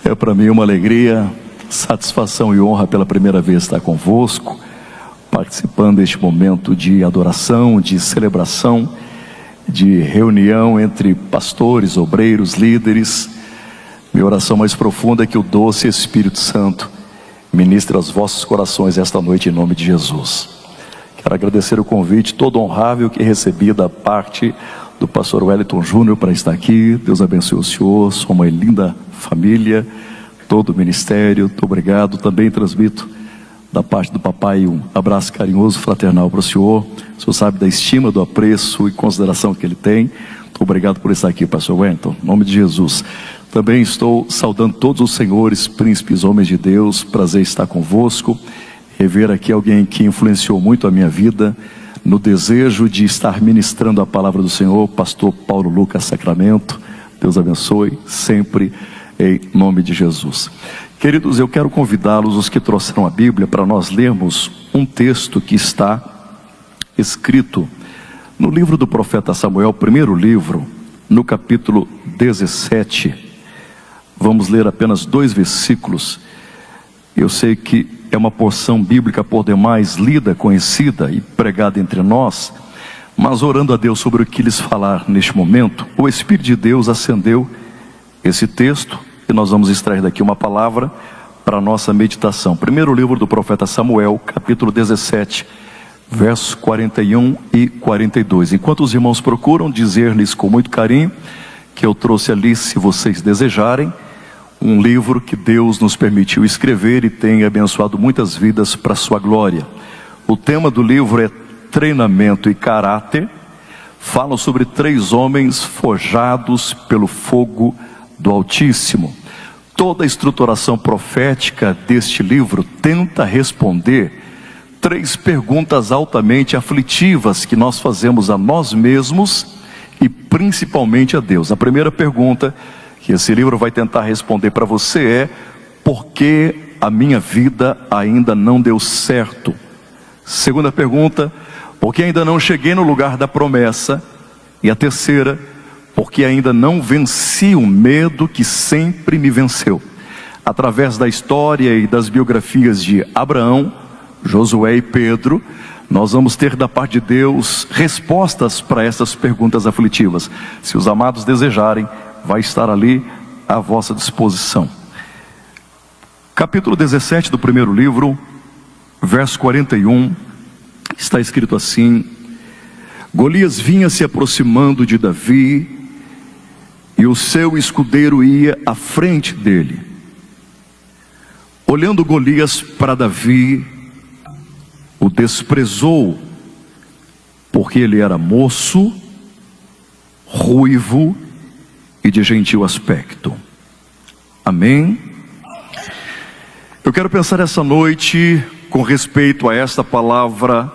É para mim uma alegria, satisfação e honra pela primeira vez estar convosco, participando deste momento de adoração, de celebração, de reunião entre pastores, obreiros, líderes. Minha oração mais profunda é que o doce Espírito Santo ministre aos vossos corações esta noite em nome de Jesus. Quero agradecer o convite todo honrável que recebi da parte do pastor Wellington Júnior para estar aqui. Deus abençoe o senhor, sua mãe linda, família, todo o ministério. Muito obrigado. Também transmito da parte do papai um abraço carinhoso, fraternal para o senhor. O senhor sabe da estima, do apreço e consideração que ele tem. Muito obrigado por estar aqui, pastor Wellington, em nome de Jesus. Também estou saudando todos os senhores, príncipes, homens de Deus. Prazer estar convosco, rever aqui alguém que influenciou muito a minha vida no desejo de estar ministrando a palavra do Senhor, pastor Paulo Lucas Sacramento. Deus abençoe sempre em nome de Jesus. Queridos, eu quero convidá-los, os que trouxeram a Bíblia, para nós lermos um texto que está escrito no livro do profeta Samuel, primeiro livro, no capítulo 17. Vamos ler apenas 2 versículos. Eu sei que é uma porção bíblica por demais lida, conhecida e pregada entre nós, mas orando a Deus sobre o que lhes falar neste momento, o Espírito de Deus acendeu esse texto e nós vamos extrair daqui uma palavra para a nossa meditação. Primeiro livro do profeta Samuel, capítulo 17, versos 41 e 42. Enquanto os irmãos procuram, dizer-lhes com muito carinho que eu trouxe ali, se vocês desejarem, um livro que Deus nos permitiu escrever e tem abençoado muitas vidas para a sua glória. O tema do livro é Treinamento e Caráter. Fala sobre 3 homens forjados pelo fogo do Altíssimo. Toda a estruturação profética deste livro tenta responder 3 perguntas altamente aflitivas que nós fazemos a nós mesmos e principalmente a Deus. A primeira pergunta que esse livro vai tentar responder para você é: por que a minha vida ainda não deu certo? Segunda pergunta: por que ainda não cheguei no lugar da promessa? E a terceira: por que ainda não venci o medo que sempre me venceu? Através da história e das biografias de Abraão, Josué e Pedro, nós vamos ter da parte de Deus respostas para essas perguntas aflitivas. Se os amados desejarem, vai estar ali à vossa disposição. Capítulo 17 do primeiro livro, verso 41, está escrito assim: Golias vinha se aproximando de Davi, e o seu escudeiro ia à frente dele. Olhando Golias para Davi, o desprezou, porque ele era moço, ruivo e de gentil aspecto. Amém? Eu quero pensar essa noite com respeito a esta palavra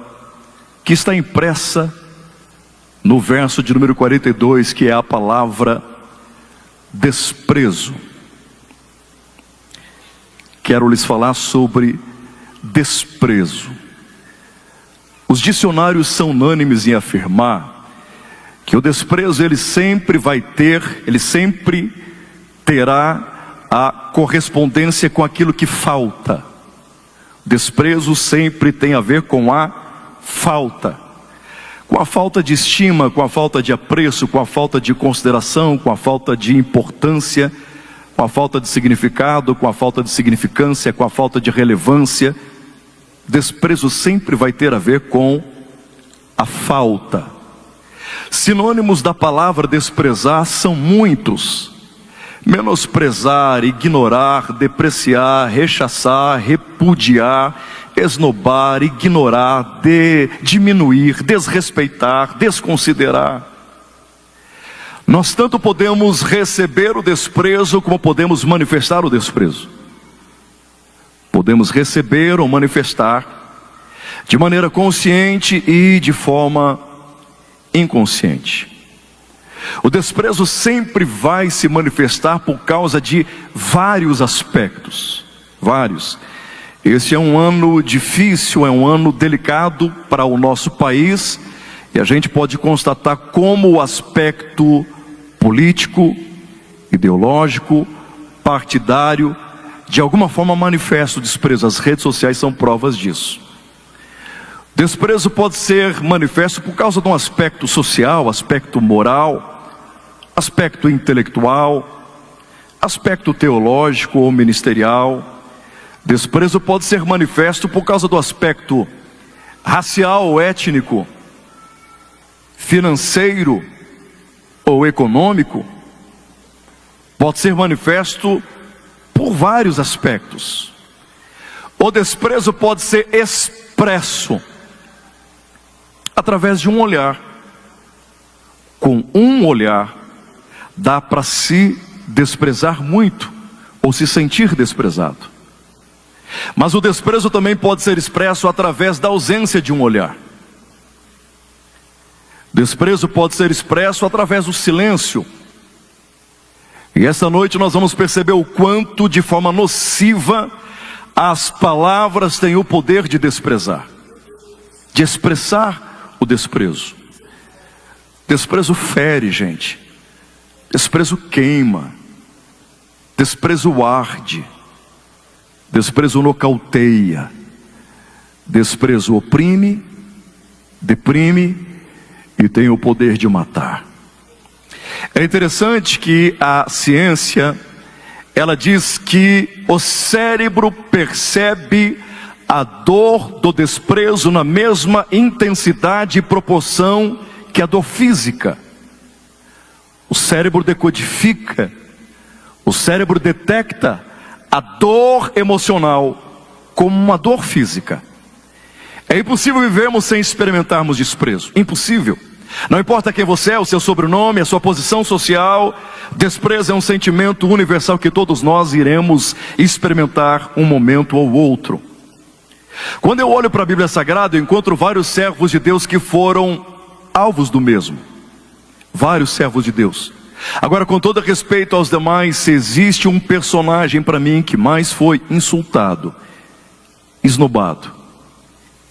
que está impressa no verso de número 42, que é a palavra desprezo. Quero lhes falar sobre desprezo. Os dicionários são unânimes em afirmar que o desprezo ele sempre terá a correspondência com aquilo que falta. Desprezo sempre tem a ver com a falta. Com a falta de estima, com a falta de apreço, com a falta de consideração, com a falta de importância, com a falta de significado, com a falta de significância, com a falta de relevância. Desprezo sempre vai ter a ver com a falta. Sinônimos da palavra desprezar são muitos: menosprezar, ignorar, depreciar, rechaçar, repudiar, esnobar, ignorar, diminuir, desrespeitar, desconsiderar. Nós tanto podemos receber o desprezo como podemos manifestar o desprezo. Podemos receber ou manifestar de maneira consciente e de forma inconsciente. O desprezo sempre vai se manifestar por causa de vários aspectos. Vários. Esse é um ano difícil, é um ano delicado para o nosso país, e a gente pode constatar como o aspecto político, ideológico, partidário, de alguma forma manifesta o desprezo. As redes sociais são provas disso. Desprezo pode ser manifesto por causa de um aspecto social, aspecto moral, aspecto intelectual, aspecto teológico ou ministerial. Desprezo pode ser manifesto por causa do aspecto racial ou étnico, financeiro ou econômico. Pode ser manifesto por vários aspectos. O desprezo pode ser expresso através de um olhar. Com um olhar dá para se desprezar muito ou se sentir desprezado. Mas o desprezo também pode ser expresso através da ausência de um olhar. Desprezo pode ser expresso através do silêncio. E esta noite nós vamos perceber o quanto de forma nociva as palavras têm o poder de desprezar, de expressar o desprezo. Desprezo fere, gente. Desprezo queima. Desprezo arde. Desprezo nocauteia. Desprezo oprime, deprime e tem o poder de matar. É interessante que a ciência, ela diz que o cérebro percebe a dor do desprezo na mesma intensidade e proporção que a dor física. O cérebro decodifica, o cérebro detecta a dor emocional como uma dor física. É impossível vivermos sem experimentarmos desprezo. Impossível. Não importa quem você é, o seu sobrenome, a sua posição social, desprezo é um sentimento universal que todos nós iremos experimentar um momento ou outro. Quando eu olho para a Bíblia Sagrada, eu encontro vários servos de Deus que foram alvos do mesmo. Vários servos de Deus. Agora, com todo respeito aos demais, se existe um personagem para mim que mais foi insultado, esnobado,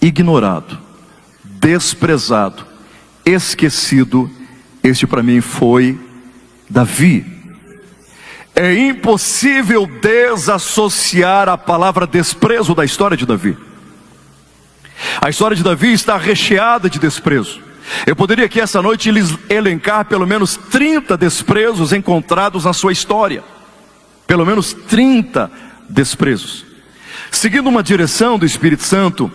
ignorado, desprezado, esquecido, este para mim foi Davi. É impossível desassociar a palavra desprezo da história de Davi. A história de Davi está recheada de desprezo. Eu poderia aqui essa noite lhes elencar pelo menos 30 desprezos encontrados na sua história. Pelo menos 30 desprezos. Seguindo uma direção do Espírito Santo,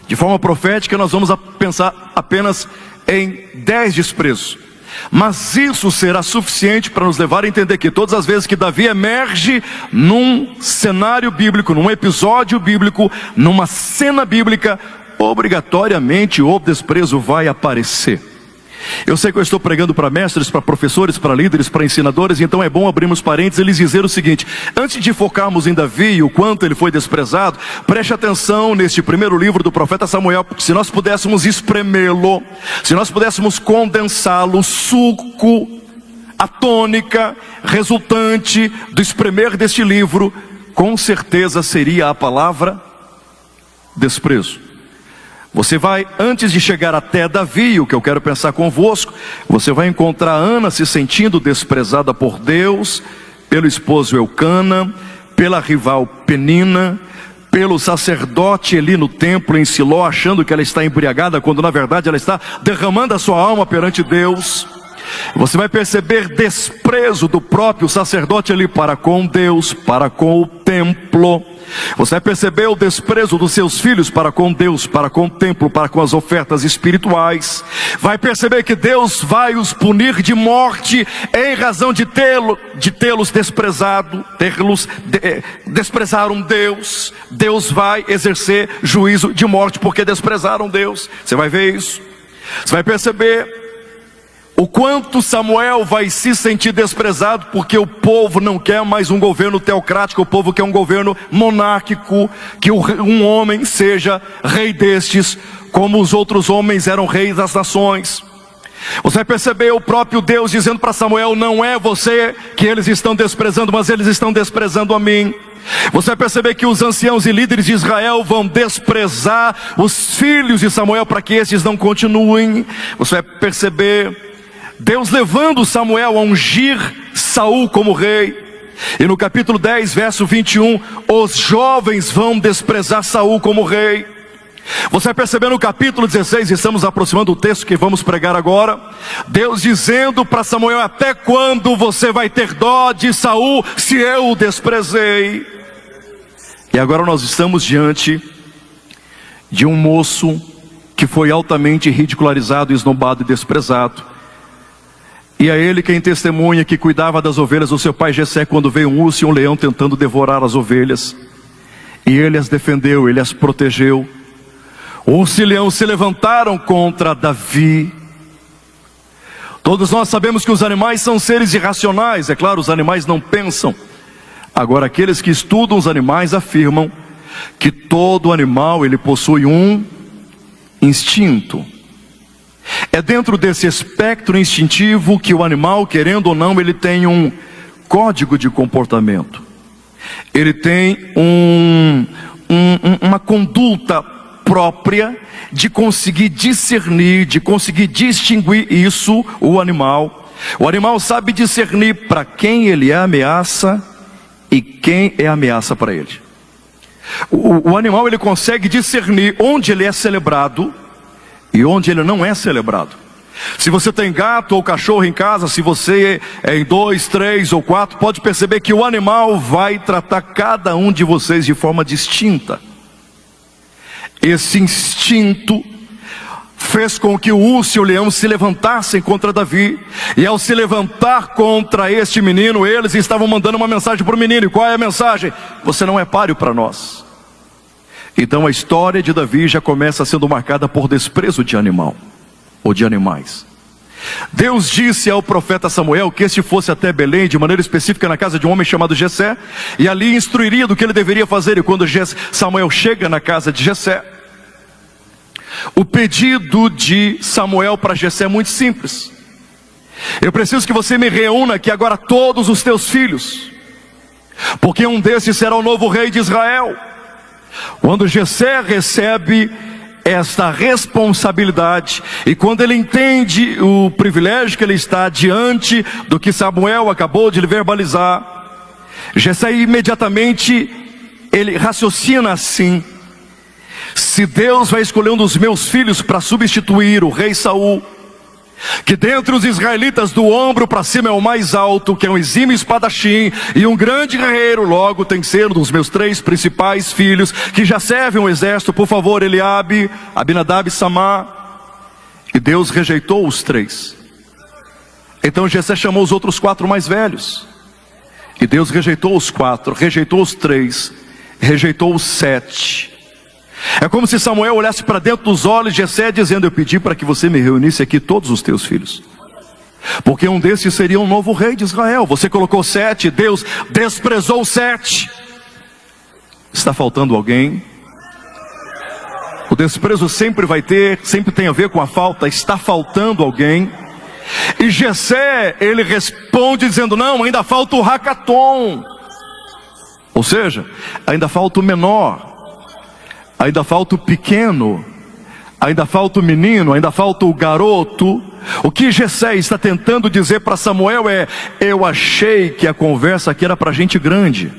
de forma profética, nós vamos pensar apenas em 10 desprezos. Mas isso será suficiente para nos levar a entender que todas as vezes que Davi emerge num cenário bíblico, num episódio bíblico, numa cena bíblica, obrigatoriamente o desprezo vai aparecer. Eu sei que eu estou pregando para mestres, para professores, para líderes, para ensinadores, então é bom abrirmos parênteses e lhes dizer o seguinte: antes de focarmos em Davi e o quanto ele foi desprezado, preste atenção neste primeiro livro do profeta Samuel, porque se nós pudéssemos espremê-lo, se nós pudéssemos condensá-lo, o suco, a tônica resultante do espremer deste livro, com certeza seria a palavra desprezo. Você vai, antes de chegar até Davi, o que eu quero pensar convosco, você vai encontrar Ana se sentindo desprezada por Deus, pelo esposo Eucana, pela rival Penina, pelo sacerdote Eli no templo em Siló, achando que ela está embriagada, quando na verdade ela está derramando a sua alma perante Deus. Você vai perceber desprezo do próprio sacerdote Eli para com Deus, para com o templo. Você vai perceber o desprezo dos seus filhos para com Deus, para com o templo, para com as ofertas espirituais. Vai perceber que Deus vai os punir de morte em razão de tê-los desprezado, desprezaram Deus. Deus vai exercer juízo de morte porque desprezaram Deus. Você vai ver isso. Você vai perceber o quanto Samuel vai se sentir desprezado, porque o povo não quer mais um governo teocrático, o povo quer um governo monárquico, que um homem seja rei destes, como os outros homens eram reis das nações. Você vai perceber o próprio Deus dizendo para Samuel: não é você que eles estão desprezando, mas eles estão desprezando a mim. Você vai perceber que os anciãos e líderes de Israel vão desprezar os filhos de Samuel para que estes não continuem. Você vai perceber Deus levando Samuel a ungir Saul como rei. E no capítulo 10, verso 21, os jovens vão desprezar Saul como rei. Você vai perceber no capítulo 16, estamos aproximando do texto que vamos pregar agora, Deus dizendo para Samuel: até quando você vai ter dó de Saul, se eu o desprezei? E agora nós estamos diante de um moço que foi altamente ridicularizado, esnobado e desprezado. E é ele quem testemunha que cuidava das ovelhas do seu pai Jessé, quando veio um urso e um leão tentando devorar as ovelhas. E ele as defendeu, ele as protegeu. O urso e o leão se levantaram contra Davi. Todos nós sabemos que os animais são seres irracionais. É claro, os animais não pensam. Agora, aqueles que estudam os animais afirmam que todo animal ele possui um instinto. É dentro desse espectro instintivo que o animal, querendo ou não, ele tem um código de comportamento. Ele tem uma conduta própria de conseguir discernir, de conseguir distinguir isso, o animal. O animal sabe discernir para quem ele é ameaça e quem é ameaça para ele. O animal ele consegue discernir onde ele é celebrado e onde ele não é celebrado. Se você tem gato ou cachorro em casa, se você é em 2, 3 ou 4, pode perceber que o animal vai tratar cada um de vocês de forma distinta. Esse instinto fez com que o urso e o leão se levantassem contra Davi. E ao se levantar contra este menino, eles estavam mandando uma mensagem para o menino. E qual é a mensagem? Você não é páreo para nós. Então a história de Davi já começa sendo marcada por desprezo de animal, ou de animais. Deus disse ao profeta Samuel que este fosse até Belém, de maneira específica na casa de um homem chamado Jessé, e ali instruiria do que ele deveria fazer. E quando Samuel chega na casa de Jessé, o pedido de Samuel para Jessé é muito simples: eu preciso que você me reúna aqui agora todos os teus filhos, porque um desses será o novo rei de Israel. Quando Jessé recebe esta responsabilidade, e quando ele entende o privilégio que ele está diante do que Samuel acabou de lhe verbalizar, Jessé imediatamente ele raciocina assim: se Deus vai escolher um dos meus filhos para substituir o rei Saul, que dentre os israelitas do ombro para cima é o mais alto, que é um exímio espadachim e um grande guerreiro, logo tem que ser um dos meus 3 principais filhos, que já servem um exército, por favor, Eliabe, Abinadab e Samar. E Deus rejeitou os 3. Então Jessé chamou os outros 4 mais velhos, e Deus rejeitou os 4, rejeitou os 3, rejeitou os 7. É como se Samuel olhasse para dentro dos olhos de Jessé, dizendo: eu pedi para que você me reunisse aqui todos os teus filhos, porque um desses seria um novo rei de Israel. Você colocou 7, Deus desprezou 7. Está faltando alguém? O desprezo sempre tem a ver com a falta. Está faltando alguém? E Jessé, ele responde dizendo: não, ainda falta o hackathon. Ou seja, ainda falta o menor, ainda falta o pequeno, ainda falta o menino, ainda falta o garoto. O que Jessé está tentando dizer para Samuel é: eu achei que a conversa aqui era para gente grande.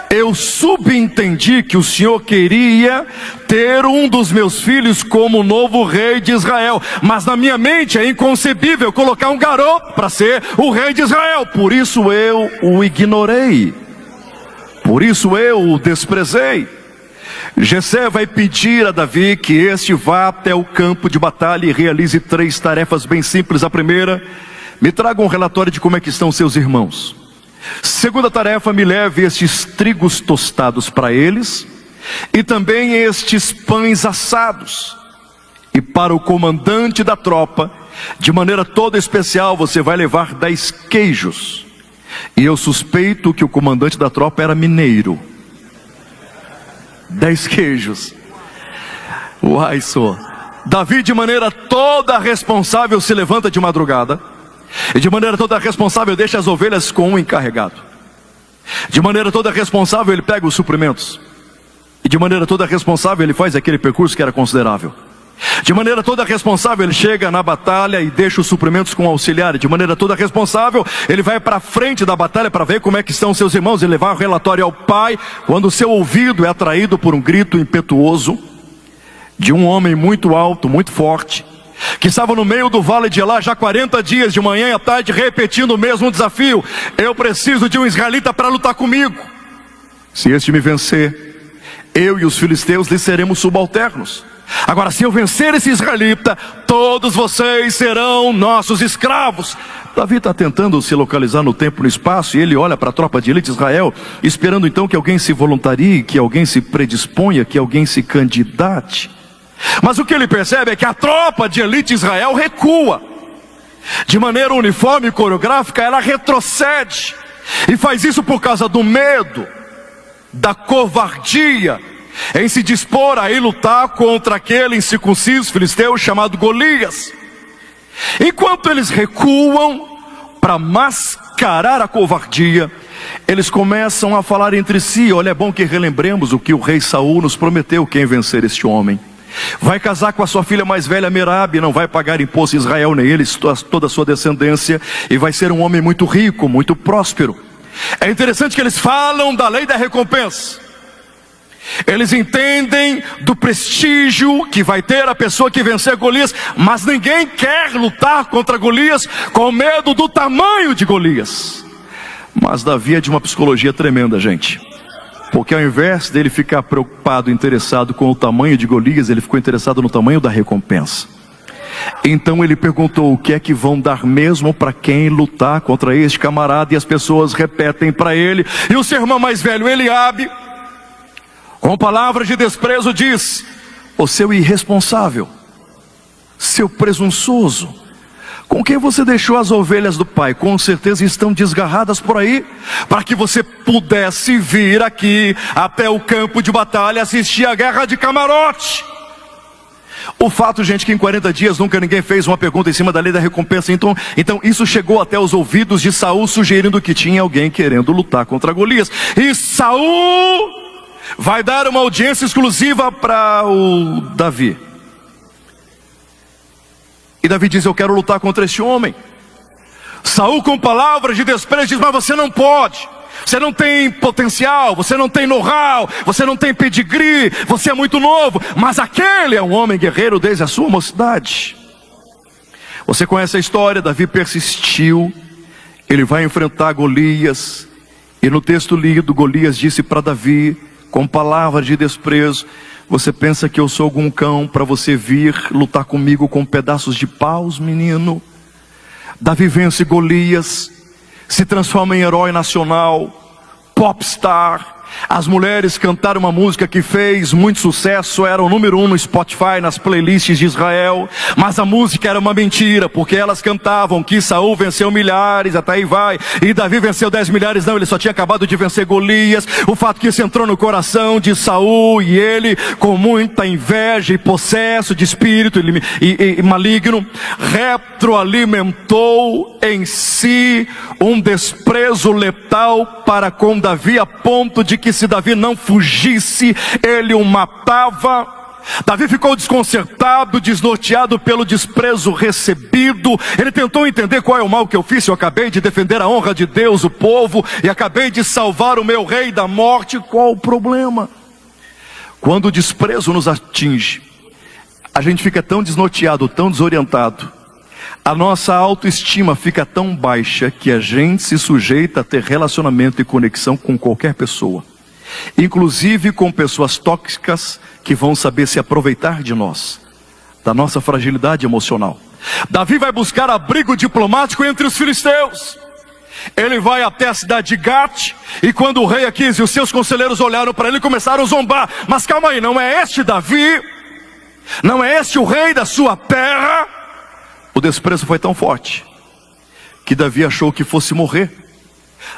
Eu subentendi que o Senhor queria ter um dos meus filhos como novo rei de Israel, mas na minha mente é inconcebível colocar um garoto para ser o rei de Israel. Por isso eu o ignorei, por isso eu o desprezei. Jessé vai pedir a Davi que este vá até o campo de batalha e realize 3 tarefas bem simples. A primeira: me traga um relatório de como é que estão seus irmãos. Segunda tarefa: me leve estes trigos tostados para eles, e também estes pães assados. E para o comandante da tropa, de maneira toda especial, você vai levar 10 queijos. E eu suspeito que o comandante da tropa era mineiro. 10 queijos. Uai, só. Davi, de maneira toda responsável, se levanta de madrugada, e de maneira toda responsável deixa as ovelhas com um encarregado. De maneira toda responsável ele pega os suprimentos, e de maneira toda responsável ele faz aquele percurso que era considerável. De maneira toda responsável, ele chega na batalha e deixa os suprimentos com o auxiliar. De maneira toda responsável, ele vai para a frente da batalha para ver como é que estão seus irmãos. Ele levar o relatório ao pai, quando o seu ouvido é atraído por um grito impetuoso de um homem muito alto, muito forte, que estava no meio do vale de Elá já 40 dias, de manhã e à tarde, repetindo o mesmo desafio: eu preciso de um israelita para lutar comigo. Se este me vencer, eu e os filisteus lhe seremos subalternos. Agora, se eu vencer esse israelita, todos vocês serão nossos escravos. Davi está tentando se localizar no tempo e no espaço, e ele olha para a tropa de elite de Israel, esperando então que alguém se voluntarie, que alguém se predisponha, que alguém se candidate. Mas o que ele percebe é que a tropa de elite de Israel recua. De maneira uniforme e coreográfica, ela retrocede. E faz isso por causa do medo, da covardia, em se dispor a ir lutar contra aquele incircunciso filisteu chamado Golias. Enquanto eles recuam para mascarar a covardia, eles começam a falar entre si: olha, é bom que relembremos o que o rei Saul nos prometeu: quem vencer este homem vai casar com a sua filha mais velha Merabe, não vai pagar imposto em Israel, nem ele, toda a sua descendência, e vai ser um homem muito rico, muito próspero. É interessante que eles falam da lei da recompensa. Eles entendem do prestígio que vai ter a pessoa que vencer Golias, mas ninguém quer lutar contra Golias com medo do tamanho de Golias. Mas Davi é de uma psicologia tremenda, gente, porque ao invés dele ficar preocupado, interessado com o tamanho de Golias, ele ficou interessado no tamanho da recompensa. Então ele perguntou: o que é que vão dar mesmo para quem lutar contra este camarada? E as pessoas repetem para ele. E o seu irmão mais velho, Eliabe, com palavras de desprezo diz: o seu irresponsável, seu presunçoso, com quem você deixou as ovelhas do pai, com certeza estão desgarradas por aí, para que você pudesse vir aqui até o campo de batalha assistir a guerra de camarote. O fato, gente, que em 40 dias nunca ninguém fez uma pergunta em cima da lei da recompensa. Então isso chegou até os ouvidos de Saul, sugerindo que tinha alguém querendo lutar contra Golias. E Saul vai dar uma audiência exclusiva para o Davi. E Davi diz: eu quero lutar contra este homem. Saul, com palavras de desprezo, diz: mas você não pode. Você não tem potencial, você não tem know-how, você não tem pedigree, você é muito novo. Mas aquele é um homem guerreiro desde a sua mocidade. Você conhece a história. Davi persistiu. Ele vai enfrentar Golias. E no texto lido, Golias disse para Davi, com palavras de desprezo: você pensa que eu sou algum cão para você vir lutar comigo com pedaços de paus, menino? Davi vence Golias, se transforma em herói nacional, popstar. As mulheres cantaram uma música que fez muito sucesso, era o número 1 no Spotify, nas playlists de Israel. Mas a música era uma mentira, porque elas cantavam que Saul venceu milhares, até aí vai, e Davi venceu 10 milhares. Não, ele só tinha acabado de vencer Golias. O fato que isso entrou no coração de Saul, e ele, com muita inveja e possesso de espírito e maligno, retroalimentou em si um desprezo letal para com Davi, a ponto de que se Davi não fugisse, ele o matava. Davi ficou desconcertado, desnorteado pelo desprezo recebido. Ele tentou entender: qual é o mal que eu fiz? Eu acabei de defender a honra de Deus, o povo, e acabei de salvar o meu rei da morte. Qual o problema? Quando o desprezo nos atinge, a gente fica tão desnorteado, tão desorientado, a nossa autoestima fica tão baixa, que a gente se sujeita a ter relacionamento e conexão com qualquer pessoa, inclusive com pessoas tóxicas que vão saber se aproveitar de nós, da nossa fragilidade emocional. Davi vai buscar abrigo diplomático entre os filisteus. Ele vai até a cidade de Gat, e quando o rei Aquis e os seus conselheiros olharam para ele, começaram a zombar. Mas calma aí, não é este Davi? Não é este o rei da sua terra? O desprezo foi tão forte que Davi achou que fosse morrer.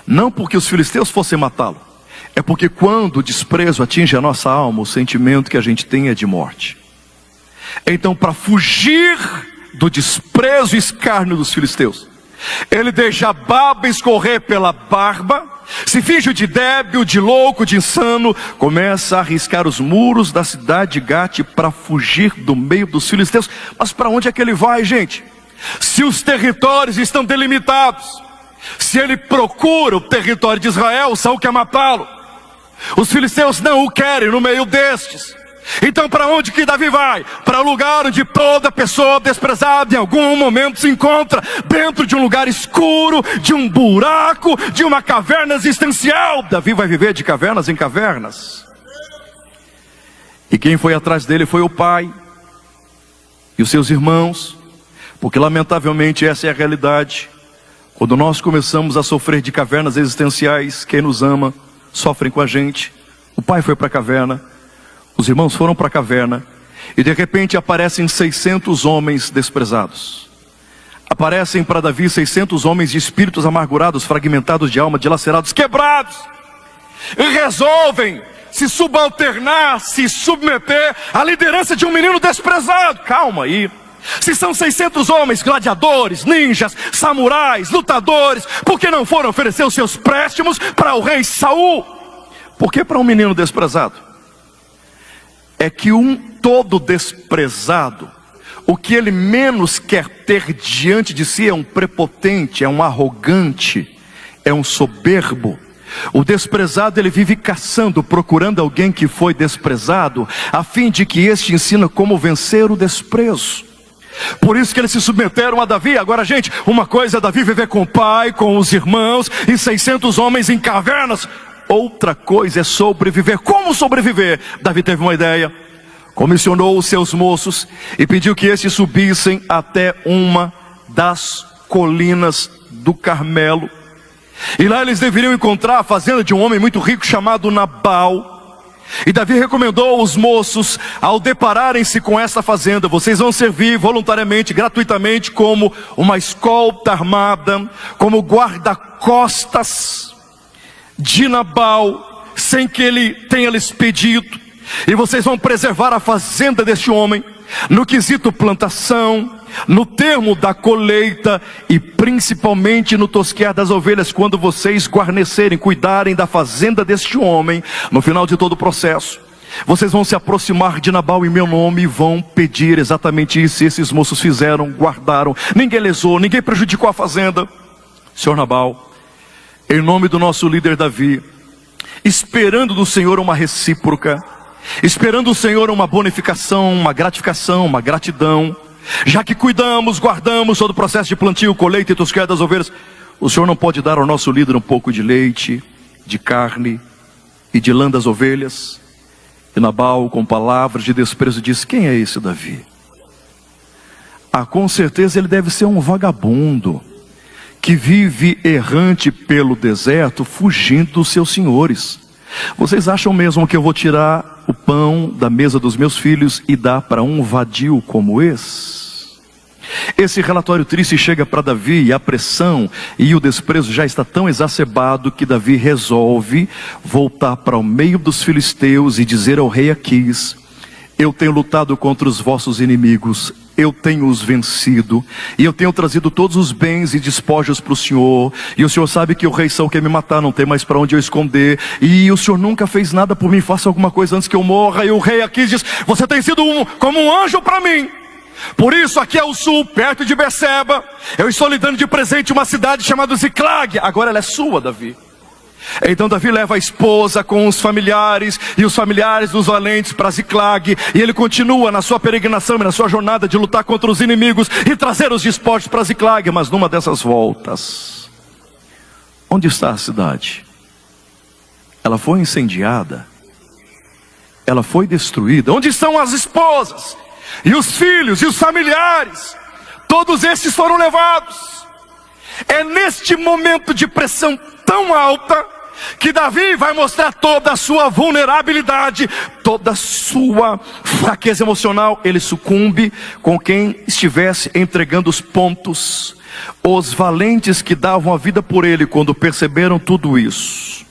Não porque os filisteus fossem matá-lo, é porque quando o desprezo atinge a nossa alma, o sentimento que a gente tem é de morte. Então, para fugir do desprezo e escárnio dos filisteus, Ele deixa a baba escorrer pela barba, se finge de débil, de louco, de insano, começa a arriscar os muros da cidade de Gate para fugir do meio dos filisteus. Mas para onde é que ele vai, gente? Se os territórios estão delimitados, se ele procura o território de Israel, Saul quer matá-lo. Os filisteus não o querem no meio destes. Então para onde que Davi vai? Para o lugar onde toda pessoa desprezada em algum momento se encontra, dentro de um lugar escuro, de um buraco, de uma caverna existencial. Davi vai viver de cavernas em cavernas. E quem foi atrás dele foi o pai e os seus irmãos, porque lamentavelmente essa é a realidade. Quando nós começamos a sofrer de cavernas existenciais, quem nos ama sofrem com a gente. O pai foi para a caverna, os irmãos foram para a caverna, e de repente aparecem 600 homens desprezados. Aparecem para Davi 600 homens de espíritos amargurados, fragmentados de alma, dilacerados, quebrados, e resolvem se subalternar, se submeter à liderança de um menino desprezado. Calma aí. Se são 600 homens, gladiadores, ninjas, samurais, lutadores, por que não foram oferecer os seus préstimos para o rei Saul? Por que para um menino desprezado? É que um todo desprezado, o que ele menos quer ter diante de si é um prepotente, é um arrogante, é um soberbo. O desprezado, ele vive caçando, procurando alguém que foi desprezado, a fim de que este ensina como vencer o desprezo. Por isso que eles se submeteram a Davi. Agora, gente, uma coisa é Davi viver com o pai, com os irmãos e 600 homens em cavernas. Outra coisa é sobreviver. Como sobreviver? Davi teve uma ideia. Comissionou os seus moços e pediu que estes subissem até uma das colinas do Carmelo. E lá eles deveriam encontrar a fazenda de um homem muito rico chamado Nabal. E Davi recomendou aos moços, ao depararem-se com essa fazenda: vocês vão servir voluntariamente, gratuitamente, como uma escolta armada, como guarda-costas de Nabal, sem que ele tenha lhes pedido. E vocês vão preservar a fazenda deste homem, no quesito plantação, no termo da colheita e principalmente no tosquear das ovelhas. Quando vocês guarnecerem, cuidarem da fazenda deste homem, no final de todo o processo, vocês vão se aproximar de Nabal em meu nome e vão pedir exatamente isso. E esses moços fizeram, guardaram, ninguém lesou, ninguém prejudicou a fazenda. Senhor Nabal, em nome do nosso líder Davi, esperando do Senhor uma recíproca, esperando do Senhor uma bonificação, uma gratificação, uma gratidão, já que cuidamos, guardamos todo o processo de plantio, colheita e tosquear das ovelhas, o Senhor não pode dar ao nosso líder um pouco de leite, de carne e de lã das ovelhas? E Nabal, com palavras de desprezo, diz: quem é esse Davi? Ah, com certeza ele deve ser um vagabundo que vive errante pelo deserto, fugindo dos seus senhores. Vocês acham mesmo que eu vou tirar o pão da mesa dos meus filhos e dar para um vadio como esse? Esse relatório triste chega para Davi, e a pressão e o desprezo já está tão exacerbado que Davi resolve voltar para o meio dos filisteus e dizer ao rei Aquis: eu tenho lutado contra os vossos inimigos, eu tenho os vencido, e eu tenho trazido todos os bens e despojos para o Senhor, e o Senhor sabe que o rei Saul quer me matar, não tem mais para onde eu esconder, e o Senhor nunca fez nada por mim, faça alguma coisa antes que eu morra. E o rei Aquis diz: você tem sido como um anjo para mim. Por isso, aqui ao sul, perto de Beceba, eu estou lhe dando de presente uma cidade chamada Ziclag. Agora ela é sua, Davi. Então Davi leva a esposa com os familiares e os familiares dos valentes para Ziclag, e ele continua na sua peregrinação e na sua jornada de lutar contra os inimigos e trazer os despojos para Ziclag. Mas numa dessas voltas, onde está a cidade? Ela foi incendiada, ela foi destruída. Onde estão as esposas e os filhos e os familiares? Todos esses foram levados. É neste momento de pressão tão alta que Davi vai mostrar toda a sua vulnerabilidade, toda a sua fraqueza emocional. Ele sucumbe com quem estivesse entregando os pontos. Os valentes que davam a vida por ele, quando perceberam tudo isso,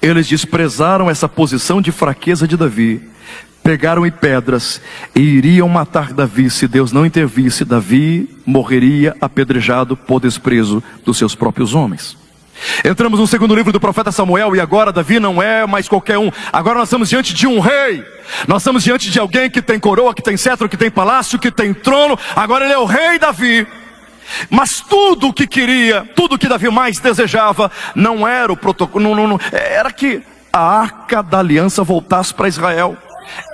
eles desprezaram essa posição de fraqueza de Davi, pegaram em pedras e iriam matar Davi. Se Deus não intervisse, Davi morreria apedrejado por desprezo dos seus próprios homens. Entramos no segundo livro do profeta Samuel, e agora Davi não é mais qualquer um. Agora nós estamos diante de um rei. Nós estamos diante de alguém que tem coroa, que tem cetro, que tem palácio, que tem trono. Agora ele é o rei Davi. Mas tudo o que queria, tudo o que Davi mais desejava, não era o protocolo, era que a arca da aliança voltasse para Israel.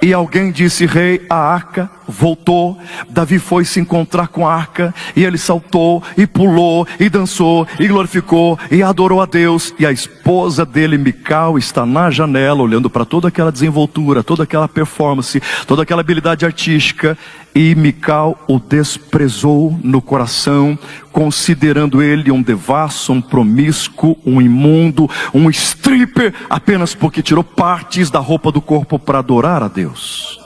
E alguém disse: rei, a arca voltou. Davi foi se encontrar com a arca, e ele saltou, e pulou, e dançou, e glorificou, e adorou a Deus. E a esposa dele, Mical, está na janela, olhando para toda aquela desenvoltura, toda aquela performance, toda aquela habilidade artística. E Mical o desprezou no coração, considerando ele um devasso, um promíscuo, um imundo, um stripper, apenas porque tirou partes da roupa do corpo para adorar a Deus.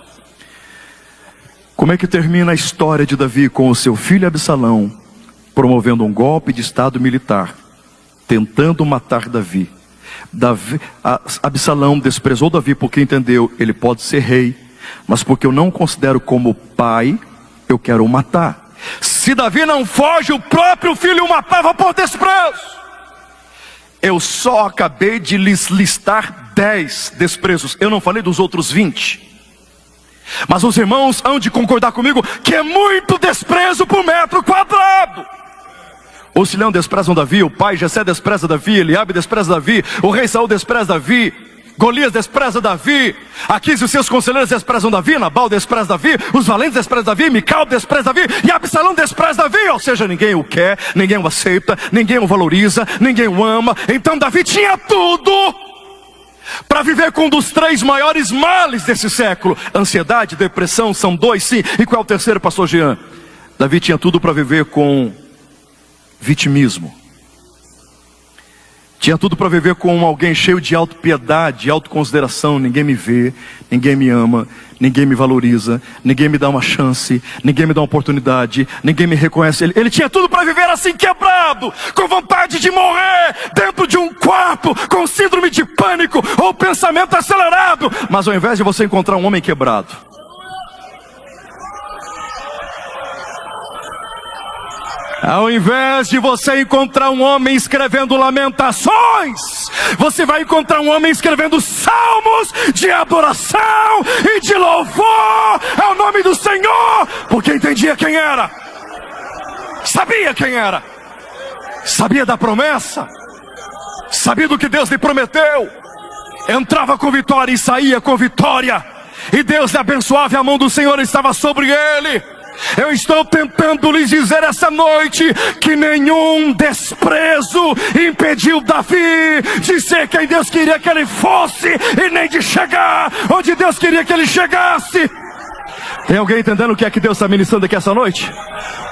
Como é que termina a história de Davi? Com o seu filho Absalão promovendo um golpe de estado militar, tentando matar Davi. Absalão desprezou Davi porque entendeu: ele pode ser rei, mas porque eu não o considero como pai, eu quero o matar. Se Davi não foge, o próprio filho o matava por desprezo. Eu só acabei de lhes listar 10 desprezos, eu não falei dos outros 20. Mas os irmãos hão de concordar comigo que é muito desprezo por metro quadrado. Os Silão desprezam Davi, o pai Jessé despreza Davi, Eliabe despreza Davi, o rei Saul despreza Davi, Golias despreza Davi, Aquis e os seus conselheiros desprezam Davi, Nabal despreza Davi, os valentes desprezam Davi, Mical despreza Davi, e Absalão despreza Davi. Ou seja, ninguém o quer, ninguém o aceita, ninguém o valoriza, ninguém o ama. Então Davi tinha tudo para viver com um dos 3 maiores males desse século. Ansiedade, depressão, são 2 sim. E qual é o terceiro, pastor Jean? Davi tinha tudo para viver com vitimismo. Tinha tudo para viver com alguém cheio de autopiedade, autoconsideração. Ninguém me vê, ninguém me ama, ninguém me valoriza, ninguém me dá uma chance, ninguém me dá uma oportunidade, ninguém me reconhece. Ele tinha tudo para viver assim, quebrado, com vontade de morrer, dentro de um quarto, com síndrome de pânico ou pensamento acelerado. Mas ao invés de você encontrar um homem quebrado, ao invés de você encontrar um homem escrevendo lamentações, você vai encontrar um homem escrevendo salmos de adoração e de louvor ao nome do Senhor, porque entendia quem era, sabia quem era, sabia da promessa, sabia do que Deus lhe prometeu, entrava com vitória e saía com vitória, e Deus lhe abençoava e a mão do Senhor estava sobre ele. Eu estou tentando lhes dizer essa noite que nenhum desprezo impediu Davi de ser quem Deus queria que ele fosse, e nem de chegar onde Deus queria que ele chegasse. Tem alguém entendendo o que é que Deus está ministrando aqui essa noite?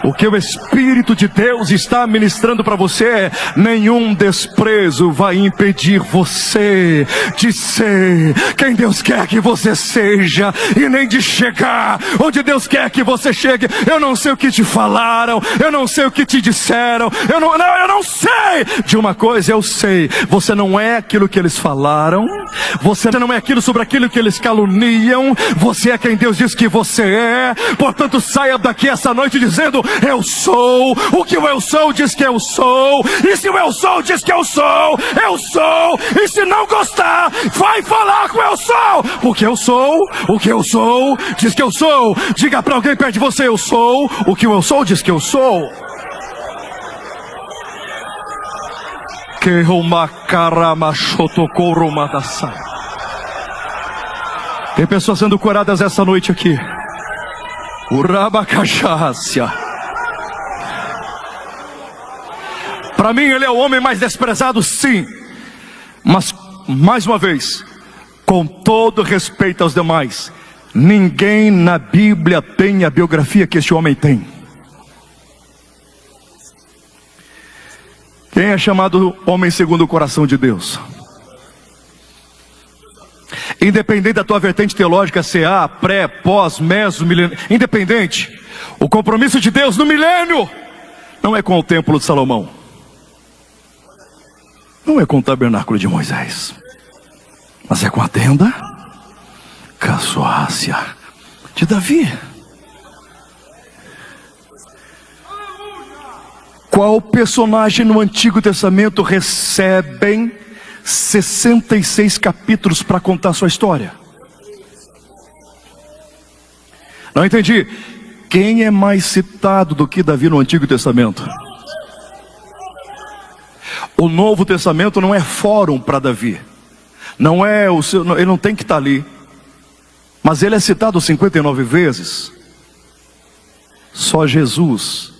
O que o Espírito de Deus está ministrando para você é: nenhum desprezo vai impedir você de ser quem Deus quer que você seja, e nem de chegar onde Deus quer que você chegue. Eu não sei o que te falaram, eu não sei o que te disseram, eu não sei. De uma coisa eu sei: você não é aquilo que eles falaram, você não é aquilo sobre aquilo que eles caluniam, você é quem Deus diz que você é. Portanto, saia daqui essa noite dizendo: eu sou o que o eu sou diz que eu sou. E se o eu sou diz que eu sou, eu sou. E se não gostar, vai falar com eu sou, porque eu sou o que eu sou diz que eu sou. Diga para alguém perto de você: eu sou o que o eu sou diz que eu sou. Tem pessoas sendo curadas essa noite aqui. Urabacachácia. Para mim ele é o homem mais desprezado, sim. Mas, mais uma vez, com todo respeito aos demais, ninguém na Bíblia tem a biografia que este homem tem. Quem é chamado homem segundo o coração de Deus? Independente da tua vertente teológica, CA, pré, pós, meso, milênio, independente, o compromisso de Deus no milênio não é com o templo de Salomão, não é com o tabernáculo de Moisés, mas é com a tenda. casuácia de Davi. Qual personagem no Antigo Testamento recebem 66 capítulos para contar sua história? Não entendi. Quem é mais citado do que Davi no Antigo Testamento? O Novo Testamento não é fórum para Davi. Não é o seu, ele não tem que estar ali. Mas ele é citado 59 vezes. Só Jesus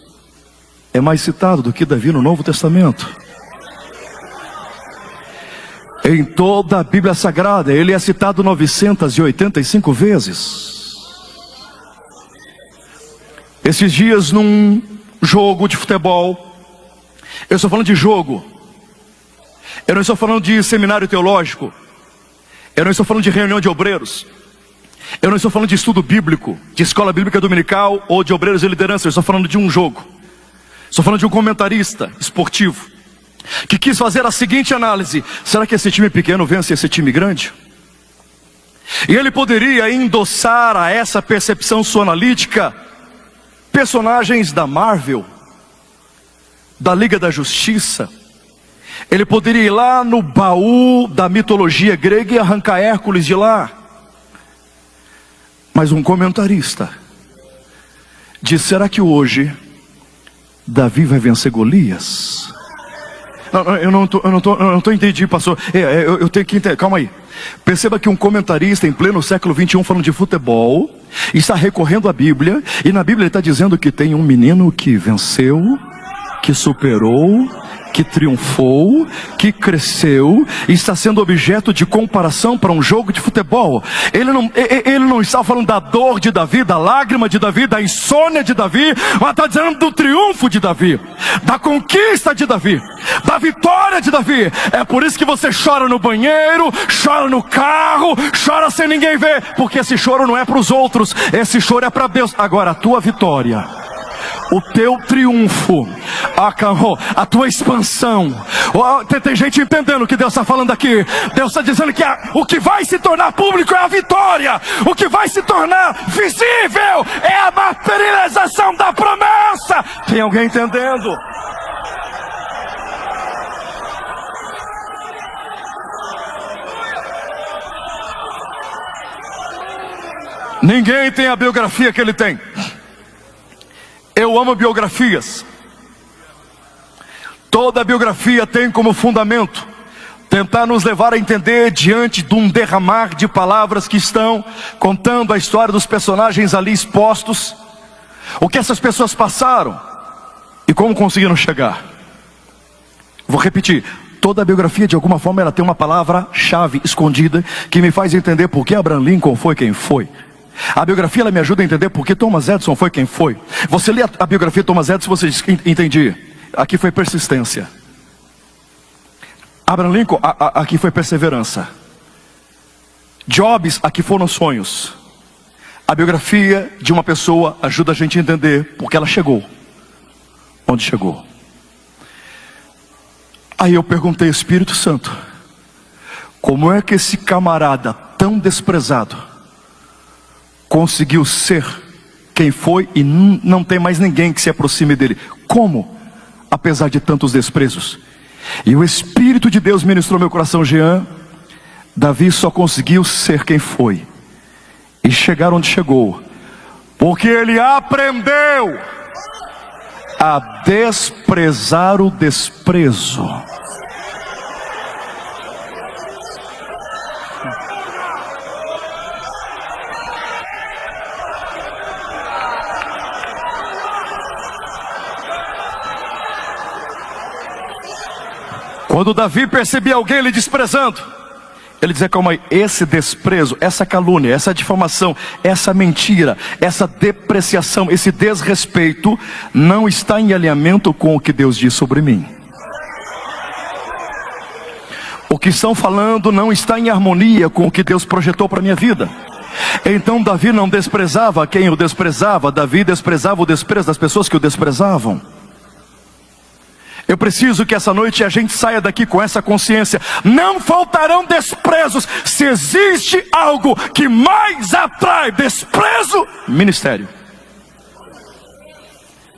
é mais citado do que Davi no Novo Testamento. Em toda a Bíblia Sagrada, ele é citado 985 vezes. Esses dias, num jogo de futebol, eu estou falando de jogo, eu não estou falando de seminário teológico, eu não estou falando de reunião de obreiros, eu não estou falando de estudo bíblico, de escola bíblica dominical ou de obreiros de liderança. Eu estou falando de um jogo. Estou falando de um comentarista esportivo que quis fazer a seguinte análise: será que esse time pequeno vence esse time grande? E ele poderia endossar a essa percepção sua analítica personagens da Marvel, da Liga da Justiça. Ele poderia ir lá no baú da mitologia grega e arrancar Hércules de lá. Mas um comentarista disse: será que hoje Davi vai vencer Golias? Eu não tô entendido, pastor. Eu tenho que entender. Calma aí. Perceba que um comentarista em pleno século 21 falando de futebol está recorrendo à Bíblia, e na Bíblia ele está dizendo que tem um menino que venceu, que superou, que triunfou, que cresceu, e está sendo objeto de comparação para um jogo de futebol. Ele não está falando da dor de Davi, da lágrima de Davi, da insônia de Davi, mas está dizendo do triunfo de Davi, da conquista de Davi, da vitória de Davi. É por isso que você chora no banheiro, chora no carro, chora sem ninguém ver, porque esse choro não é para os outros, esse choro é para Deus. Agora, a tua vitória, o teu triunfo, a tua expansão, tem gente entendendo o que Deus está falando aqui. Deus está dizendo que o que vai se tornar público é a vitória. O que vai se tornar visível é a materialização da promessa. Tem alguém entendendo? Ninguém tem a biografia que ele tem. Eu amo biografias. Toda biografia tem como fundamento tentar nos levar a entender, diante de um derramar de palavras que estão contando a história dos personagens ali expostos, o que essas pessoas passaram e como conseguiram chegar. Vou repetir: toda biografia de alguma forma ela tem uma palavra-chave escondida que me faz entender por que Abraham Lincoln foi quem foi. A biografia ela me ajuda a entender por que Thomas Edison foi quem foi. Você lê a biografia de Thomas Edison, você diz: entendi, aqui foi persistência. Abraham Lincoln, aqui foi perseverança. Jobs, aqui foram sonhos. A biografia de uma pessoa ajuda a gente a entender porque ela chegou onde chegou. Aí eu perguntei: Espírito Santo, como é que esse camarada tão desprezado conseguiu ser quem foi e não tem mais ninguém que se aproxime dele? Como? Apesar de tantos desprezos. E o Espírito de Deus ministrou meu coração: Jean, Davi só conseguiu ser quem foi e chegar onde chegou porque ele aprendeu a desprezar o desprezo. Quando Davi percebia alguém lhe desprezando, ele dizia: calma aí, esse desprezo, essa calúnia, essa difamação, essa mentira, essa depreciação, esse desrespeito não está em alinhamento com o que Deus diz sobre mim. O que estão falando não está em harmonia com o que Deus projetou para a minha vida. Então Davi não desprezava quem o desprezava, Davi desprezava o desprezo das pessoas que o desprezavam. Eu preciso que essa noite a gente saia daqui com essa consciência. Não faltarão desprezos. Se existe algo que mais atrai desprezo, ministério.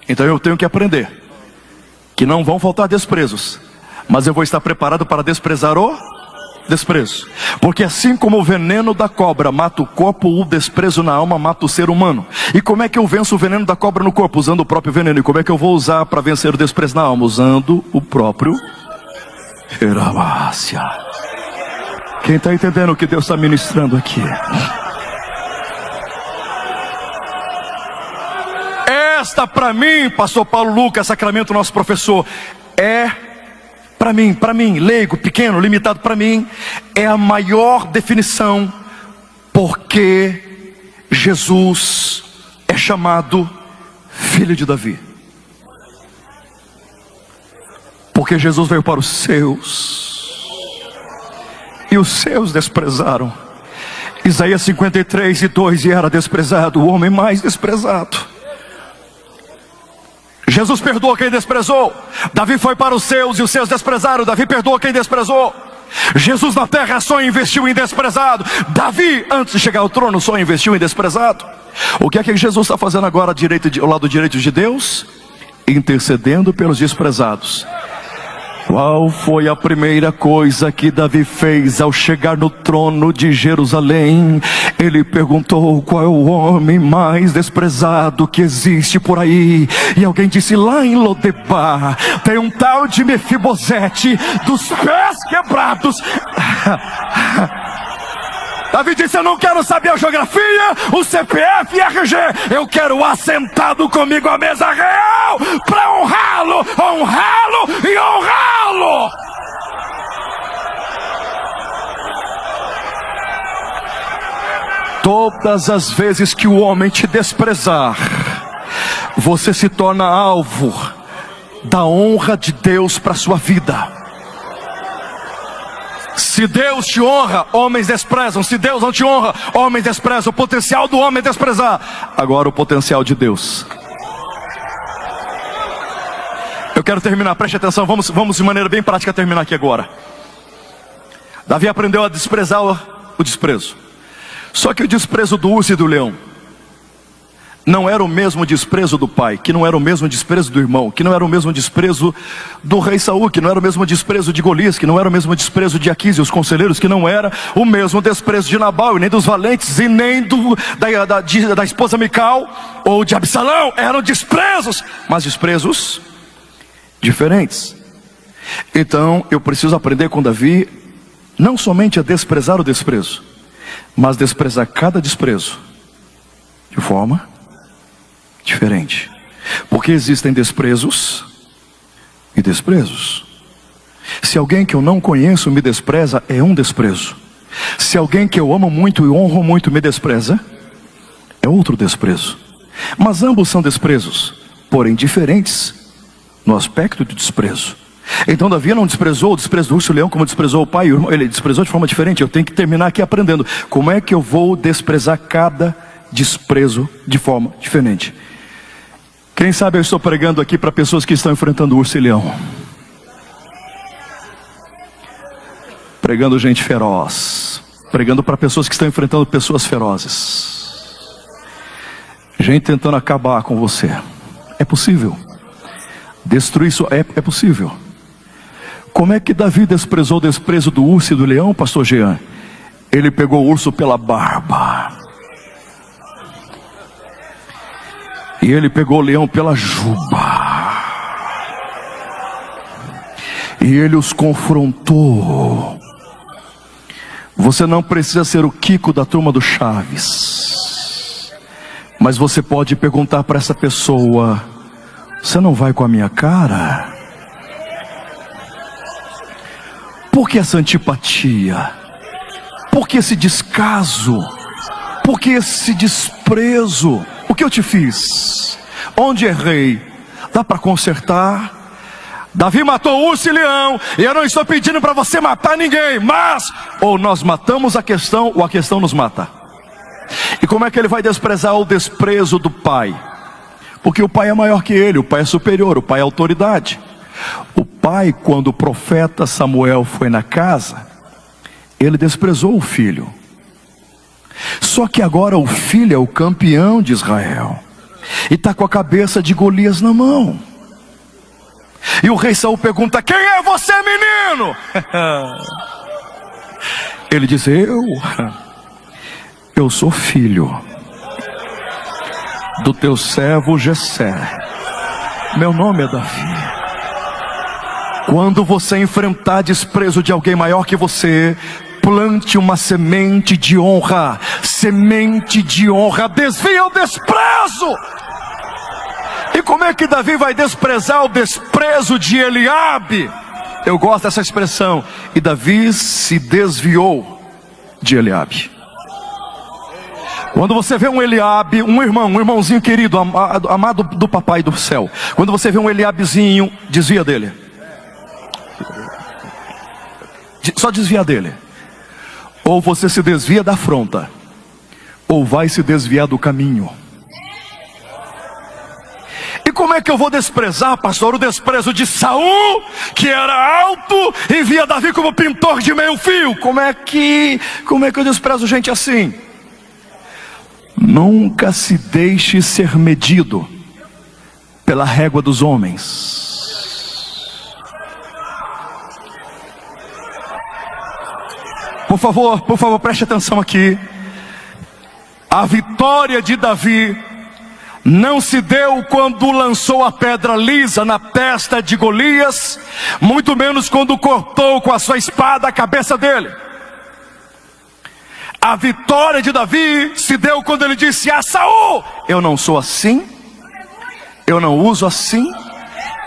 Então eu tenho que aprender que não vão faltar desprezos, mas eu vou estar preparado para desprezar o desprezo. Porque assim como o veneno da cobra mata o corpo, o desprezo na alma mata o ser humano. E como é que eu venço o veneno da cobra no corpo? Usando o próprio veneno. E como é que eu vou usar para vencer o desprezo na alma? Usando o próprio Eramácia. Quem está entendendo o que Deus está ministrando aqui? Esta para mim, pastor Paulo Lucas Sacramento, nosso professor, é para mim, leigo, pequeno, limitado, para mim, é a maior definição porque Jesus é chamado filho de Davi. Porque Jesus veio para os seus, e os seus desprezaram. Isaías 53:2, e era desprezado, o homem mais desprezado. Jesus perdoa quem desprezou. Davi foi para os seus e os seus desprezaram. Davi perdoa quem desprezou. Jesus na terra só investiu em desprezado. Davi, antes de chegar ao trono, só investiu em desprezado. O que é que Jesus está fazendo agora ao lado direito de Deus? Intercedendo pelos desprezados. Qual foi a primeira coisa que Davi fez ao chegar no trono de Jerusalém? Ele perguntou: qual é o homem mais desprezado que existe por aí? E alguém disse: lá em Lodebar tem um tal de Mefibosete, dos pés quebrados. Davi disse: eu não quero saber a geografia, o CPF e a RG. Eu quero assentado comigo à mesa real, para honrá-lo e honrá-lo. Todas as vezes que o homem te desprezar, você se torna alvo da honra de Deus para a sua vida. Se Deus te honra, homens desprezam. Se Deus não te honra, homens desprezam. O potencial do homem é desprezar. Agora o potencial de Deus. Eu quero terminar, preste atenção. Vamos de maneira bem prática terminar aqui agora. Davi aprendeu a desprezar o desprezo. Só que o desprezo do urso e do leão não era o mesmo desprezo do pai, que não era o mesmo desprezo do irmão, que não era o mesmo desprezo do rei Saul, que não era o mesmo desprezo de Golias, que não era o mesmo desprezo de Aquis e os conselheiros, que não era o mesmo desprezo de Nabal, e nem dos valentes, e nem da esposa Mical, ou de Absalão. Eram desprezos, mas desprezos diferentes. Então eu preciso aprender com Davi, não somente a desprezar o desprezo, mas desprezar cada desprezo de forma diferente. Porque existem desprezos e desprezos. Se alguém que eu não conheço me despreza, é um desprezo. Se alguém que eu amo muito e honro muito me despreza, é outro desprezo. Mas ambos são desprezos, porém diferentes no aspecto de desprezo. Então Davi não desprezou o desprezo do urso e leão como desprezou o pai e o irmão. Ele desprezou de forma diferente. Eu tenho que terminar aqui aprendendo como é que eu vou desprezar cada desprezo de forma diferente. Quem sabe eu estou pregando aqui para pessoas que estão enfrentando o urso e leão, pregando gente feroz, pregando para pessoas que estão enfrentando pessoas ferozes, gente tentando acabar com você. É possível destruir isso, é possível. Como é que Davi desprezou o desprezo do urso e do leão, pastor Jean? Ele pegou o urso pela barba, e ele pegou o leão pela juba, e ele os confrontou. Você não precisa ser o Kiko da turma do Chaves, mas você pode perguntar para essa pessoa: você não vai com a minha cara? Por que essa antipatia? Por que esse descaso? Por que esse desprezo? O que eu te fiz? Onde errei? Dá para consertar? Davi matou o urso e leão, e eu não estou pedindo para você matar ninguém, mas ou nós matamos a questão, ou a questão nos mata. E como é que ele vai desprezar o desprezo do pai? Porque o pai é maior que ele, o pai é superior, o pai é autoridade. O pai, quando o profeta Samuel foi na casa, ele desprezou o filho. Só que agora o filho é o campeão de Israel e está com a cabeça de Golias na mão. E o rei Saul pergunta: quem é você, menino? Ele diz: eu sou filho do teu servo Jessé. Meu nome é Davi. Quando você enfrentar desprezo de alguém maior que você, plante uma semente de honra. Semente de honra desvia o desprezo. E como é que Davi vai desprezar o desprezo de Eliabe? Eu gosto dessa expressão. E Davi se desviou de Eliabe. Quando você vê um Eliabe, um irmãozinho querido, amado do papai do céu, quando você vê um Eliabezinho, desvia dele. Só desvia dele. Ou você se desvia da afronta, ou vai se desviar do caminho. E como é que eu vou desprezar, pastor, o desprezo de Saul, que era alto, e via Davi como pintor de meio fio? Como é que eu desprezo gente assim? Nunca se deixe ser medido pela régua dos homens. Por favor, preste atenção aqui. A vitória de Davi não se deu quando lançou a pedra lisa na testa de Golias, muito menos quando cortou com a sua espada a cabeça dele. A vitória de Davi se deu quando ele disse a Saul: eu não sou assim, eu não uso assim,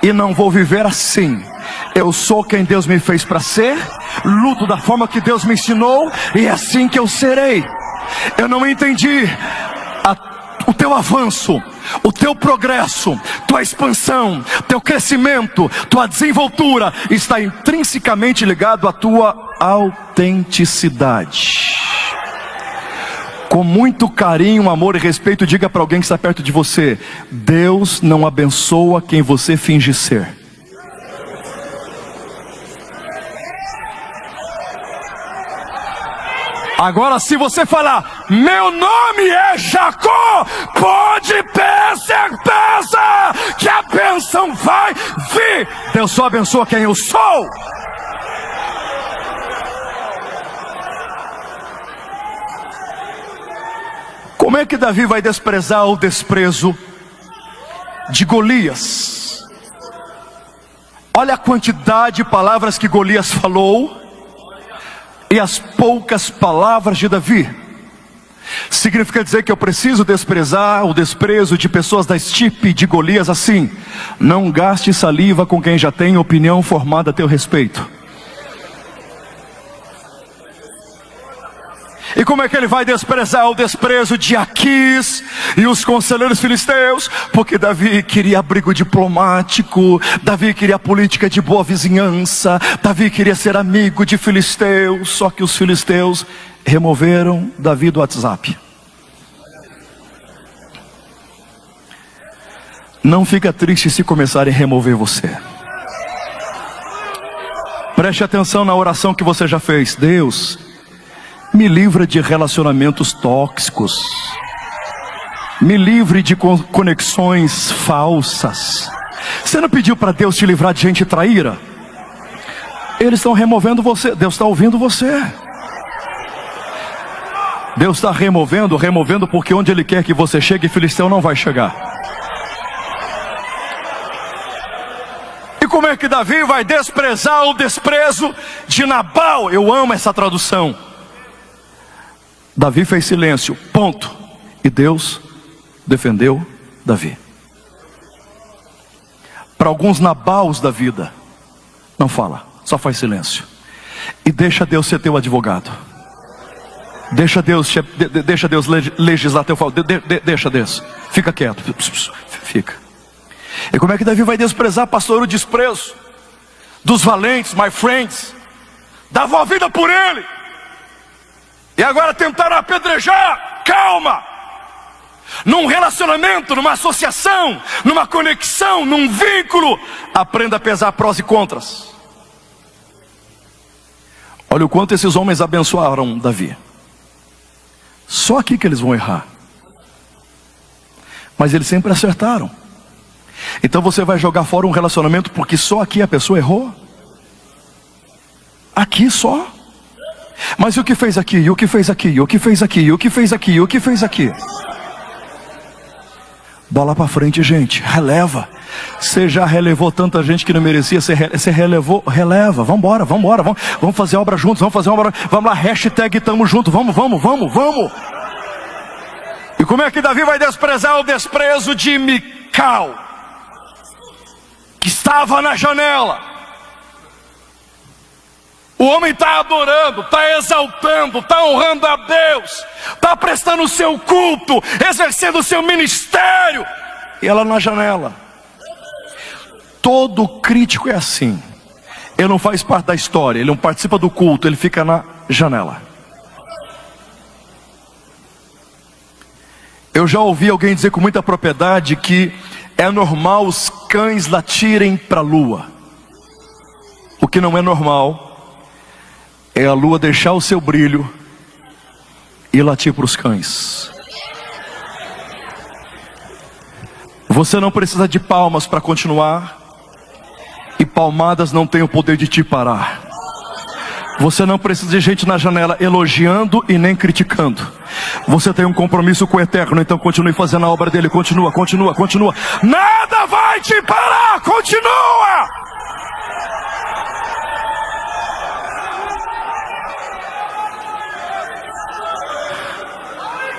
e não vou viver assim. Eu sou quem Deus me fez para ser, luto da forma que Deus me ensinou, e é assim que eu serei. Eu não entendi o teu avanço, o teu progresso, tua expansão, teu crescimento, tua desenvoltura está intrinsecamente ligado à tua autenticidade. Com muito carinho, amor e respeito, diga para alguém que está perto de você: Deus não abençoa quem você finge ser. Agora, se você falar, meu nome é Jacó, pode ter certeza que a bênção vai vir. Deus só abençoa quem eu sou. Como é que Davi vai desprezar o desprezo de Golias? Olha a quantidade de palavras que Golias falou e as poucas palavras de Davi. Significa dizer que eu preciso desprezar o desprezo de pessoas da estirpe de Golias assim. Não gaste saliva com quem já tem opinião formada a teu respeito. E como é que ele vai desprezar o desprezo de Aquis e os conselheiros filisteus? Porque Davi queria abrigo diplomático, Davi queria política de boa vizinhança, Davi queria ser amigo de filisteus. Só que os filisteus removeram Davi do WhatsApp. Não fica triste se começarem a remover você. Preste atenção na oração que você já fez. Deus, me livra de relacionamentos tóxicos. Me livre de conexões falsas. Você não pediu para Deus te livrar de gente traíra? Eles estão removendo você. Deus está ouvindo você. Deus está removendo porque onde Ele quer que você chegue, filisteu não vai chegar. E como é que Davi vai desprezar o desprezo de Nabal? Eu amo essa tradução. Davi fez silêncio, ponto. E Deus defendeu Davi. Para alguns Nabals da vida, não fala, só faz silêncio. E deixa Deus ser teu advogado. Deixa Deus legislar a teu favor. Deixa Deus, fica quieto, fica. E como é que Davi vai desprezar, pastor, o desprezo dos valentes, my friends? Davam a vida por ele. E agora tentaram apedrejar. Calma. num relacionamento, numa associação, numa conexão, num vínculo, aprenda a pesar prós e contras. Olha o quanto esses homens abençoaram Davi. Só aqui que eles vão errar, mas eles sempre acertaram. Então você vai jogar fora um relacionamento porque só aqui a pessoa errou? Aqui só? Mas e o que fez aqui? E o que fez aqui? E o que fez aqui? E o que fez aqui? E o que fez aqui? Bola pra frente, gente, releva. Você já relevou tanta gente que não merecia, você relevou, releva, vambora, vamos fazer obra juntos, vamos lá, hashtag tamo junto, vamos. E como é que Davi vai desprezar o desprezo de Mical, que estava na janela? O homem está adorando, está exaltando, está honrando a Deus, está prestando o seu culto, exercendo o seu ministério, e ela na janela. Todo crítico é assim. Ele não faz parte da história, ele não participa do culto, ele fica na janela. Eu já ouvi alguém dizer com muita propriedade que é normal os cães latirem para a lua. O que não é normal é a lua deixar o seu brilho e latir para os cães. Você não precisa de palmas para continuar, e palmadas não têm o poder de te parar. Você não precisa de gente na janela elogiando e nem criticando. Você tem um compromisso com o Eterno, então continue fazendo a obra dele. Continua. Nada vai te parar, continua!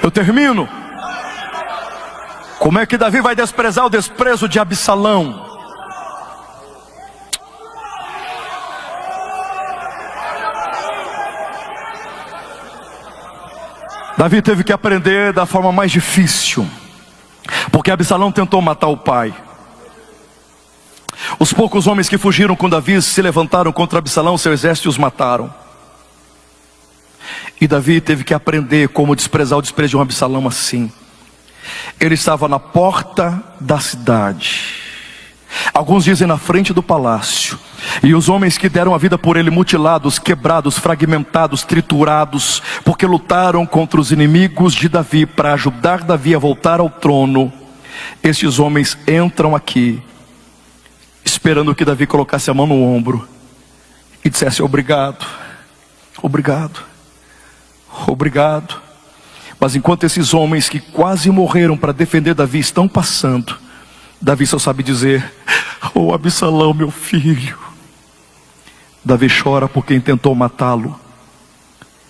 Eu termino. Como é que Davi vai desprezar o desprezo de Absalão? Davi teve que aprender da forma mais difícil, porque Absalão tentou matar o pai. Os poucos homens que fugiram com Davi se levantaram contra Absalão, seu exército, e os mataram. E Davi teve que aprender como desprezar o desprezo de um Absalão assim. Ele estava na porta da cidade, alguns dizem na frente do palácio, e os homens que deram a vida por ele, mutilados, quebrados, fragmentados, triturados, porque lutaram contra os inimigos de Davi para ajudar Davi a voltar ao trono. Esses homens entram aqui esperando que Davi colocasse a mão no ombro e dissesse obrigado. Mas enquanto esses homens que quase morreram para defender Davi estão passando, Davi só sabe dizer: oh Absalão, meu filho. Davi chora por quem tentou matá-lo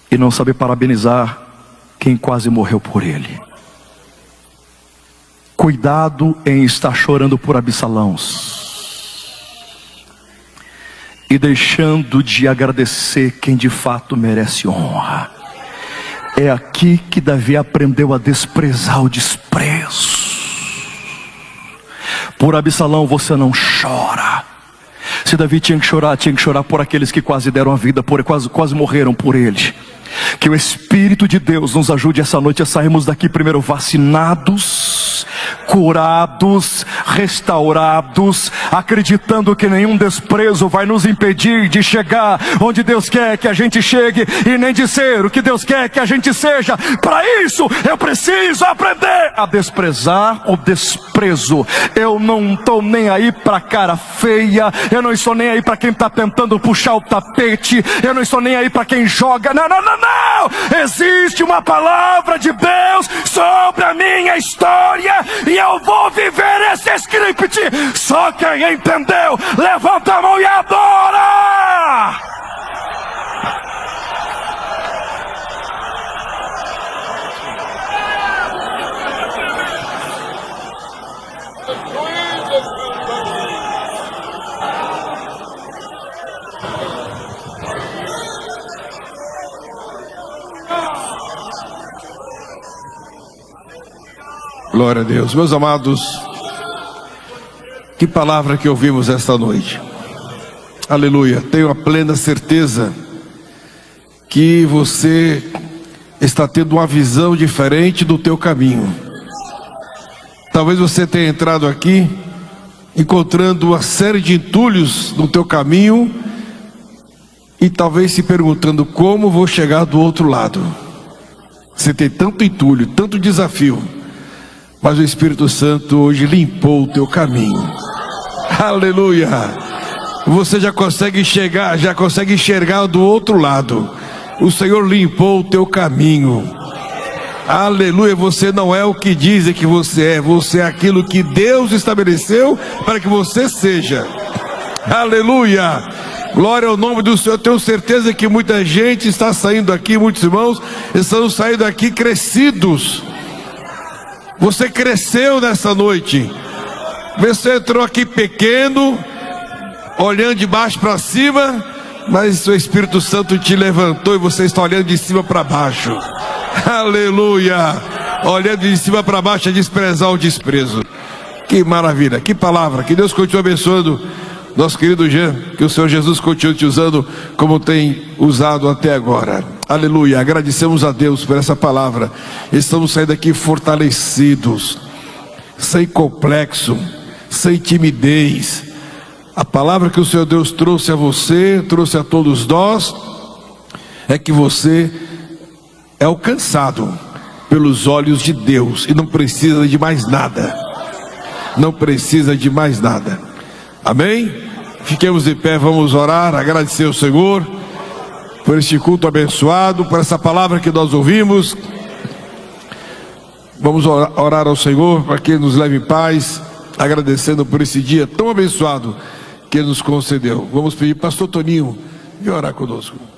e não sabe parabenizar quem quase morreu por ele. Cuidado em estar chorando por Absalãos e deixando de agradecer quem de fato merece honra. É aqui que Davi aprendeu a desprezar o desprezo. Por Absalão você não chora. Se Davi tinha que chorar por aqueles que quase deram a vida, quase morreram por ele. Que o Espírito de Deus nos ajude essa noite a sairmos daqui primeiro vacinados, curados, restaurados, acreditando que nenhum desprezo vai nos impedir de chegar onde Deus quer que a gente chegue, e nem de ser o que Deus quer que a gente seja. Para isso eu preciso aprender a desprezar o desprezo. Eu não estou nem aí para cara feia, eu não estou nem aí para quem está tentando puxar o tapete, eu não estou nem aí para quem joga. Não. Existe uma palavra de Deus sobre a minha história e eu vou viver esse script. Só quem entendeu, levanta a mão e adora. Glória a Deus. Meus amados, que palavra que ouvimos esta noite. Aleluia. Tenho a plena certeza que você está tendo uma visão diferente do teu caminho. Talvez você tenha entrado aqui encontrando uma série de entulhos no teu caminho e talvez se perguntando: como vou chegar do outro lado? Você tem tanto entulho, tanto desafio, mas o Espírito Santo hoje limpou o teu caminho. Aleluia! Você já consegue chegar, já consegue enxergar do outro lado. O Senhor limpou o teu caminho. Aleluia! Você não é o que dizem que você é aquilo que Deus estabeleceu para que você seja. Aleluia! Glória ao nome do Senhor. Eu tenho certeza que muita gente está saindo aqui, muitos irmãos estão saindo aqui crescidos. Você cresceu nessa noite. Você entrou aqui pequeno, olhando de baixo para cima, mas o Espírito Santo te levantou e você está olhando de cima para baixo. Aleluia! Olhando de cima para baixo é desprezar o desprezo. Que maravilha, que palavra. Que Deus continue abençoando nosso querido Jean, que o Senhor Jesus continue te usando como tem usado até agora. Aleluia, agradecemos a Deus por essa palavra. Estamos saindo aqui fortalecidos, sem complexo, sem timidez. A palavra que o Senhor Deus trouxe a você, trouxe a todos nós, é que você é alcançado pelos olhos de Deus e não precisa de mais nada. Não precisa de mais nada. Amém? Fiquemos de pé, vamos orar, agradecer ao Senhor por este culto abençoado, por essa palavra que nós ouvimos. Vamos orar ao Senhor para que Ele nos leve em paz, agradecendo por esse dia tão abençoado que Ele nos concedeu. Vamos pedir, pastor Toninho, vem orar conosco.